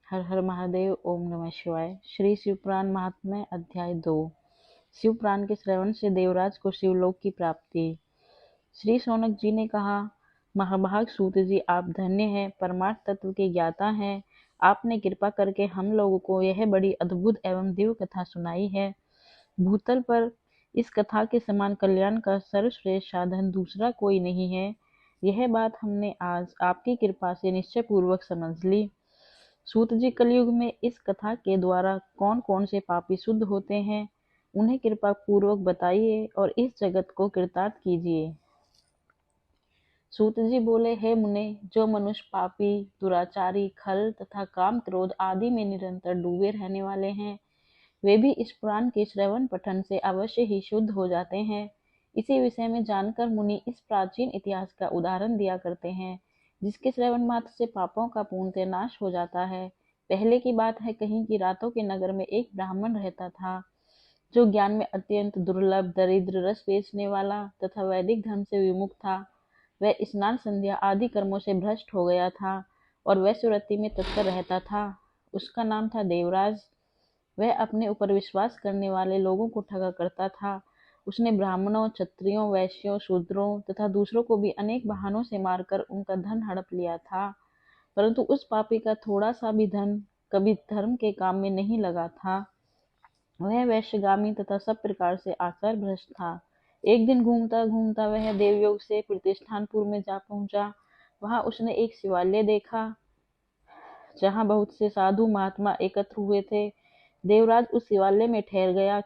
हर हर महादेव। ओम नमः शिवाय। श्री शिवपुराण महात्म्य अध्याय 2। शिवपुराण के श्रवण से देवराज को शिवलोक की प्राप्ति। श्री शौनक जी ने कहा, महाभाग सूत जी, आप धन्य हैं, परमार्थ तत्व के ज्ञाता हैं। आपने कृपा करके हम लोगों को यह बड़ी अद्भुत एवं दिव्य कथा सुनाई है। भूतल पर इस कथा के समान कल्याण का सर्वश्रेष्ठ साधन दूसरा कोई नहीं है। यह बात हमने आज आपकी कृपा से निश्चय पूर्वक समझ ली। सूत जी, कलयुग में इस कथा के द्वारा कौन कौन से पापी शुद्ध होते हैं, उन्हें कृपा पूर्वक बताइए और इस जगत को कृतार्थ कीजिए। सूत जी बोले, हे मुने, जो मनुष्य पापी, दुराचारी, खल तथा काम क्रोध आदि में निरंतर डूबे रहने वाले हैं, वे भी इस पुराण के श्रवण पठन से अवश्य ही शुद्ध हो जाते हैं। इसी विषय में जानकर मुनि इस प्राचीन इतिहास का उदाहरण दिया करते हैं, जिसके श्रवण मात्र से पापों का पूर्णतः नाश हो जाता है। पहले की बात है कहीं कि रातों के नगर में एक ब्राह्मण रहता था, जो ज्ञान में अत्यंत दुर्लभ, दरिद्र, रस बेचने वाला तथा वैदिक धर्म से विमुख था। वह स्नान संध्या आदि कर्मों से भ्रष्ट हो गया था और वैश्यवृत्ति में तत्पर रहता था। उसका नाम था देवराज। वह अपने ऊपर विश्वास करने वाले लोगों को ठगा करता था। उसने ब्राह्मणों, क्षत्रियों, वैश्यों, शूद्रों तथा दूसरों को भी अनेक बहानों से मारकर उनका धन हड़प लिया था, परंतु उस पापी का थोड़ा सा भी धन कभी धर्म के काम में नहीं लगा था। वह वैश्यगामी तथा सब प्रकार से आचार भ्रष्ट था। एक दिन घूमता घूमता वह देवयोग से प्रतिष्ठानपुर में जा पहुंचा। वहां उसने एक शिवालय देखा, जहां बहुत से साधु महात्मा एकत्र हुए थे। देवराज उस शिवालय में ठहर गया,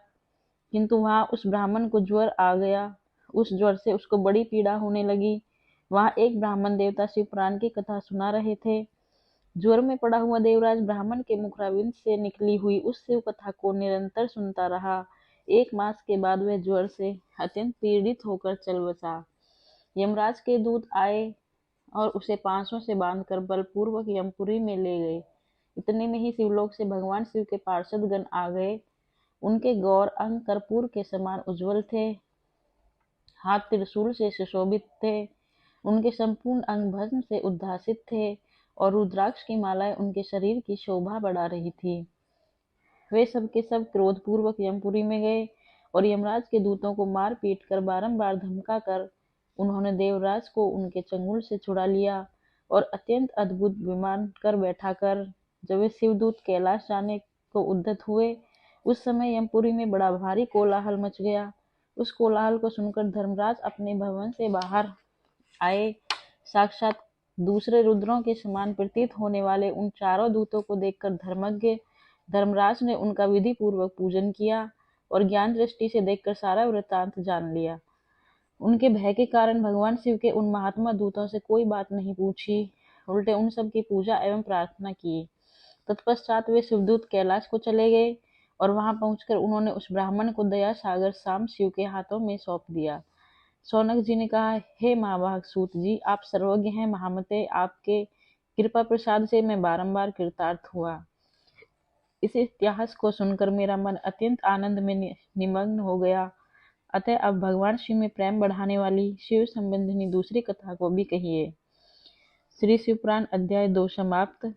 किंतु वहां उस ब्राह्मण को ज्वर आ गया। उस ज्वर से उसको बड़ी पीड़ा होने लगी। वहां एक ब्राह्मण देवता शिवपुराण की कथा सुना रहे थे। ज्वर में पड़ा हुआ देवराज ब्राह्मण के मुखारविंद से निकली हुई उस शिव कथा को निरंतर सुनता रहा। 1 मास के बाद वह ज्वर से अत्यंत पीड़ित होकर चल बसा। यमराज के दूत आए और उसे पांसों से बांधकर बलपूर्वक यमपुरी में ले गए। इतने में ही शिवलोक से भगवान शिव के पार्षद गण आ गए। उनके गौर अंग कर्पूर के समान उज्जवल थे, हाथ त्रिशूल से सुशोभित थे। उनके संपूर्ण अंग भस्म से उद्भासित थे और रुद्राक्ष की मालाएं उनके शरीर की शोभा बढ़ा रही थी। वे सब के सब क्रोधपूर्वक यमपुरी में गए और यमराज के दूतों को मार पीट कर बारंबार धमका कर उन्होंने देवराज को उनके चंगुल से छुड़ा लिया और अत्यंत अद्भुत विमान कर बैठा कर जब वे शिवदूत कैलाश जाने को उद्यत हुए, उस समय यमपुरी में बड़ा भारी कोलाहल मच गया। उस कोलाहल को सुनकर धर्मराज अपने भवन से बाहर आए। साक्षात दूसरे रुद्रों के समान प्रतीत होने वाले उन चारों दूतों को देखकर धर्मज्ञ धर्मराज ने उनका विधि पूर्वक पूजन किया और ज्ञान दृष्टि से देखकर सारा वृत्तांत जान लिया। उनके भय के कारण भगवान शिव के उन महात्मा दूतों से कोई बात नहीं पूछी, उल्टे उन सब की पूजा एवं प्रार्थना की। तत्पश्चात वे शिवदूत कैलाश को चले गए और वहां पहुंचकर उन्होंने उस ब्राह्मण को दया सागर शाम शिव के हाथों में सौंप दिया। शौनक जी ने कहा, हे महाभाग सूत जी, आप सर्वज्ञ हैं महामते। आपके कृपा प्रसाद से मैं बारंबार कृतार्थ हुआ। इस इतिहास को सुनकर मेरा मन अत्यंत आनंद में निमग्न हो गया। अतः अब भगवान शिव में प्रेम बढ़ाने वाली शिव संबंधिनी दूसरी कथा को भी कहिए। श्री शिवपुराण अध्याय 2 समाप्त।